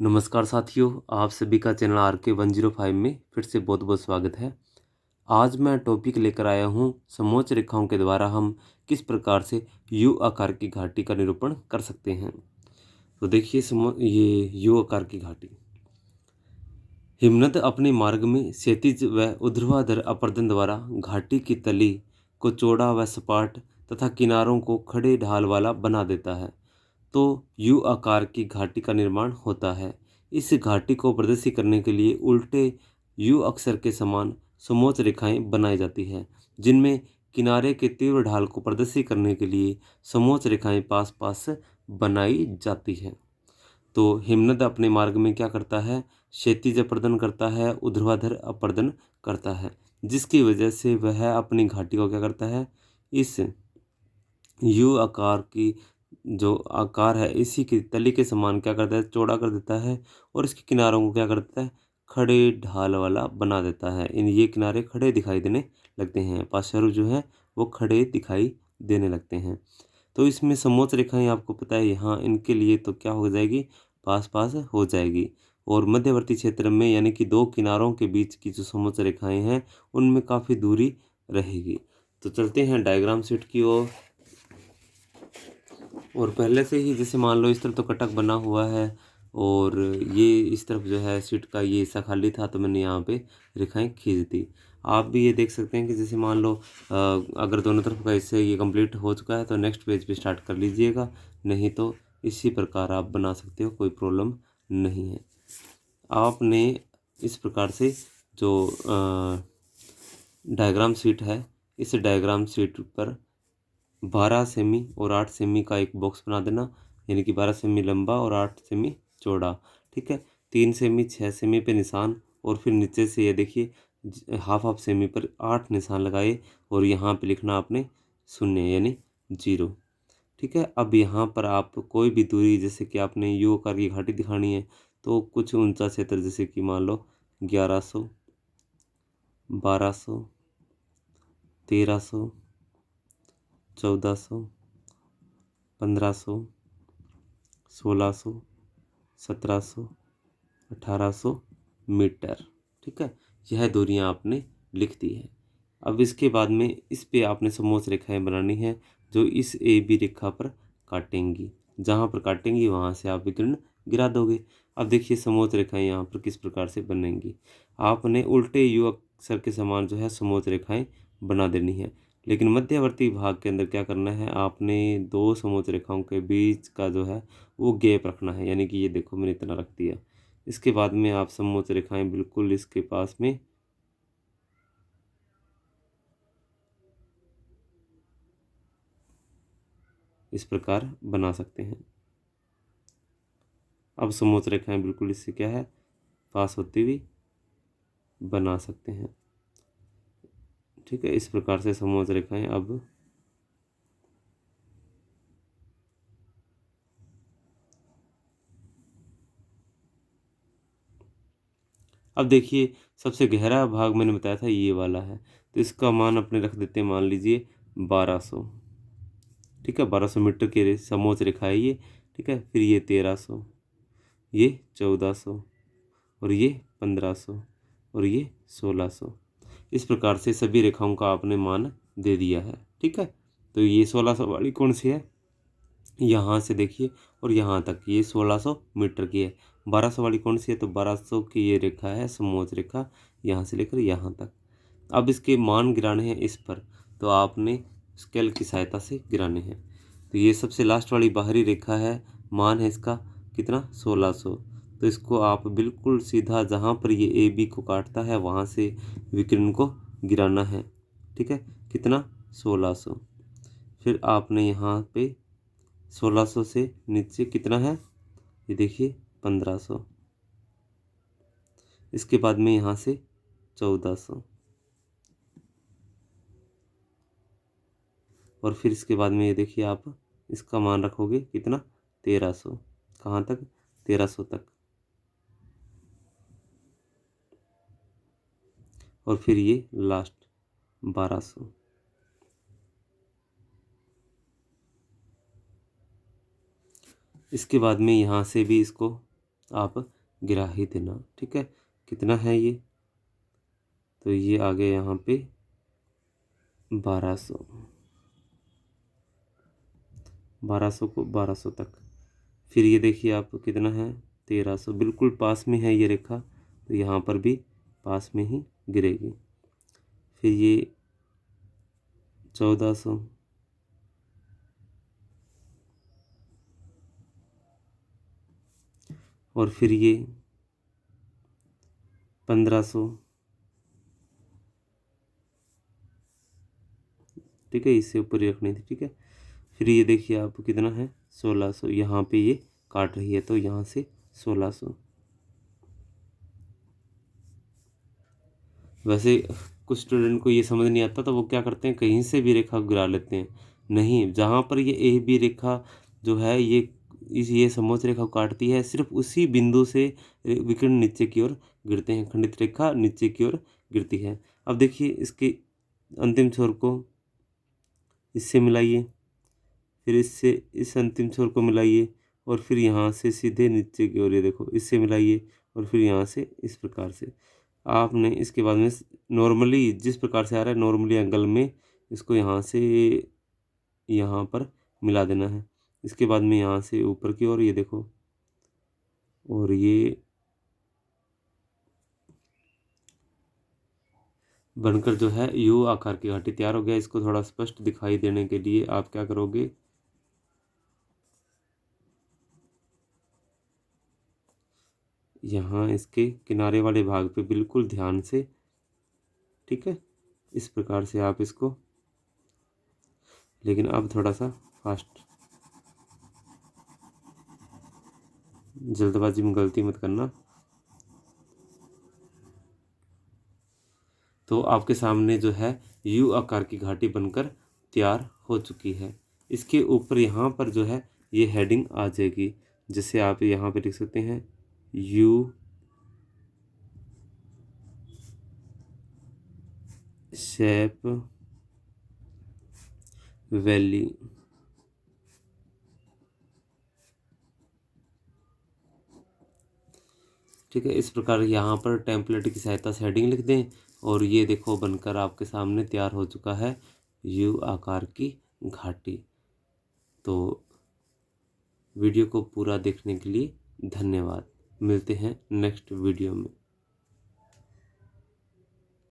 नमस्कार साथियों, आप सभी का चैनल RK105 में फिर से बहुत बहुत स्वागत है। आज मैं टॉपिक लेकर आया हूँ समोच्च रेखाओं के द्वारा हम किस प्रकार से यू आकार की घाटी का निरूपण कर सकते हैं। तो देखिए ये यू आकार की घाटी। हिमनद अपने मार्ग में क्षैतिज व ऊर्ध्वाधर अपर्दन द्वारा घाटी की तली को चौड़ा व सपाट तथा किनारों को खड़े ढाल वाला बना देता है, तो यू आकार की घाटी का निर्माण होता है। इस घाटी को प्रदर्शित करने के लिए उल्टे यू अक्षर के समान समोच्च रेखाएं बनाई जाती हैं, जिनमें किनारे के तीव्र ढाल को प्रदर्शित करने के लिए समोच्च रेखाएं पास पास बनाई जाती हैं। तो हिमनद अपने मार्ग में क्या करता है, क्षैतिज अपर्दन करता है, ऊर्ध्वाधर अपर्दन करता है, जिसकी वजह से वह अपनी घाटी को क्या करता है, इस यू आकार की जो आकार है इसी की तली के समान क्या करता है, चौड़ा कर देता है और इसके किनारों को क्या करता है, खड़े ढाल वाला बना देता है। इन ये किनारे खड़े दिखाई देने लगते हैं, पार्श्व जो है वो खड़े दिखाई देने लगते हैं। तो इसमें समोच्च रेखाएं आपको पता है यहाँ इनके लिए तो क्या हो जाएगी, पास पास हो जाएगी। और मध्यवर्ती क्षेत्र में यानी कि दो किनारों के बीच की जो समोच्च रेखाएं हैं उनमें काफ़ी दूरी रहेगी। तो चलते हैं डायग्राम शीट की ओर। और पहले से ही जैसे मान लो इस तरफ तो कटक बना हुआ है और ये इस तरफ जो है शीट का ये हिस्सा खाली था, तो मैंने यहाँ पे रेखाएं खींच दी। आप भी ये देख सकते हैं कि जैसे मान लो अगर दोनों तरफ का हिस्सा ये कंप्लीट हो चुका है तो नेक्स्ट पेज पे स्टार्ट कर लीजिएगा, नहीं तो इसी प्रकार आप बना सकते हो, कोई प्रॉब्लम नहीं है। आपने इस प्रकार से जो डायग्राम शीट है, इस डायग्राम शीट पर 12 सेमी और 8 सेमी का एक बॉक्स बना देना, यानी कि 12 सेमी लंबा और 8 सेमी चौड़ा। ठीक है, 3 सेमी 6 सेमी पे निशान और फिर नीचे से ये देखिए हाफ हाफ सेमी पर 8 निशान लगाए और यहाँ पे लिखना आपने 0 यानी 0। ठीक है, अब यहाँ पर आप कोई भी दूरी, जैसे कि आपने यू आकार की घाटी दिखानी है तो कुछ ऊंचा क्षेत्र जैसे कि मान लो 1100, 1200, 1300, 1400, 1500, 1600, 1700, 1800 मीटर। ठीक है, यह दूरियां आपने लिख दी है। अब इसके बाद में इस पे आपने समोच्च रेखाएं बनानी है जो इस ए बी रेखा पर काटेंगी। जहाँ पर काटेंगी वहाँ से आप विकर्ण गिरा दोगे। अब देखिए समोच्च रेखाएं यहाँ पर किस प्रकार से बनेंगी। आपने उल्टे यू अक्षर के समान जो है समोच्च रेखाएं बना देनी है, लेकिन मध्यवर्ती भाग के अंदर क्या करना है, आपने दो समोच्च रेखाओं के बीच का जो है वो गैप रखना है, यानी कि ये देखो मैंने इतना रख दिया। इसके बाद में आप समोच्च रेखाएं बिल्कुल इसके पास में इस प्रकार बना सकते हैं। अब समोच्च रेखाएं बिल्कुल इससे क्या है, पास होती हुई बना सकते हैं। ठीक है, इस प्रकार से समोच्च रेखाएं अब देखिए सबसे गहरा भाग मैंने बताया था ये वाला है, तो इसका मान अपने रख देते हैं, मान लीजिए 1200। ठीक है, 1200 मीटर के समोच्च रेखा है ये। ठीक है, फिर ये 1300, ये 1400 और ये 1500 और ये 1600। इस प्रकार से सभी रेखाओं का आपने मान दे दिया है। ठीक है, तो ये 1600 वाली कौन सी है, यहाँ से देखिए और यहाँ तक ये 1600 मीटर की है। 1200 वाली कौन सी है, तो 1200 की ये रेखा है समोच्च रेखा, यहाँ से लेकर यहाँ तक। अब इसके मान गिराने हैं इस पर, तो आपने स्केल की सहायता से गिराने हैं। तो ये सबसे लास्ट वाली बाहरी रेखा है, मान है इसका कितना, 1600। तो इसको आप बिल्कुल सीधा जहाँ पर ये ए बी को काटता है वहाँ से विकिरण को गिराना है। ठीक है, कितना, 1600। फिर आपने यहाँ पे 1600 से नीचे कितना है, ये देखिए 1500। इसके बाद में यहाँ से 1400 और फिर इसके बाद में ये देखिए आप इसका मान रखोगे कितना, 1300। कहाँ तक, 1300 तक। और फिर ये लास्ट 1200। इसके बाद में यहाँ से भी इसको आप गिरा ही देना। ठीक है, कितना है ये, तो ये आ गया यहाँ पे 1200, 1200 को 1200 तक। फिर ये देखिए आप कितना है 1300, बिल्कुल पास में है ये रेखा, तो यहाँ पर भी पास में ही गिरेगी। फिर ये 1400, और फिर ये 1500। ठीक है, इससे ऊपर ही रखनी थी। ठीक है, फिर ये देखिए आप कितना है 1600, यहाँ पे ये काट रही है तो यहाँ से 1600। वैसे कुछ स्टूडेंट को ये समझ नहीं आता तो वो क्या करते हैं, कहीं से भी रेखा गिरा लेते हैं। नहीं, जहाँ पर ये ए बी रेखा जो है ये समोच्च रेखा को काटती है, सिर्फ उसी बिंदु से विकिरण नीचे की ओर गिरते हैं, खंडित रेखा नीचे की ओर गिरती है। अब देखिए इसके अंतिम छोर को इससे मिलाइए, फिर इससे इस अंतिम छोर को मिलाइए, और फिर यहाँ से सीधे नीचे की ओर ये देखो इससे मिलाइए, और फिर यहाँ से इस प्रकार से आपने इसके बाद में नॉर्मली जिस प्रकार से आ रहा है नॉर्मली एंगल में इसको यहाँ से यहाँ पर मिला देना है। इसके बाद में यहाँ से ऊपर की ओर ये देखो, और ये बनकर जो है यू आकार की घाटी तैयार हो गया। इसको थोड़ा स्पष्ट दिखाई देने के लिए आप क्या करोगे, यहाँ इसके किनारे वाले भाग पे बिल्कुल ध्यान से, ठीक है, इस प्रकार से आप इसको, लेकिन अब थोड़ा सा फास्ट, जल्दबाजी में गलती मत करना। तो आपके सामने जो है यू आकार की घाटी बनकर तैयार हो चुकी है। इसके ऊपर यहाँ पर जो है ये हेडिंग आ जाएगी, जिसे आप यहाँ पे लिख सकते हैं यू शेप वैली। ठीक है, इस प्रकार यहाँ पर टेम्पलेट की सहायता से हेडिंग लिख दें, और ये देखो बनकर आपके सामने तैयार हो चुका है यू आकार की घाटी। तो वीडियो को पूरा देखने के लिए धन्यवाद। मिलते हैं नेक्स्ट वीडियो में।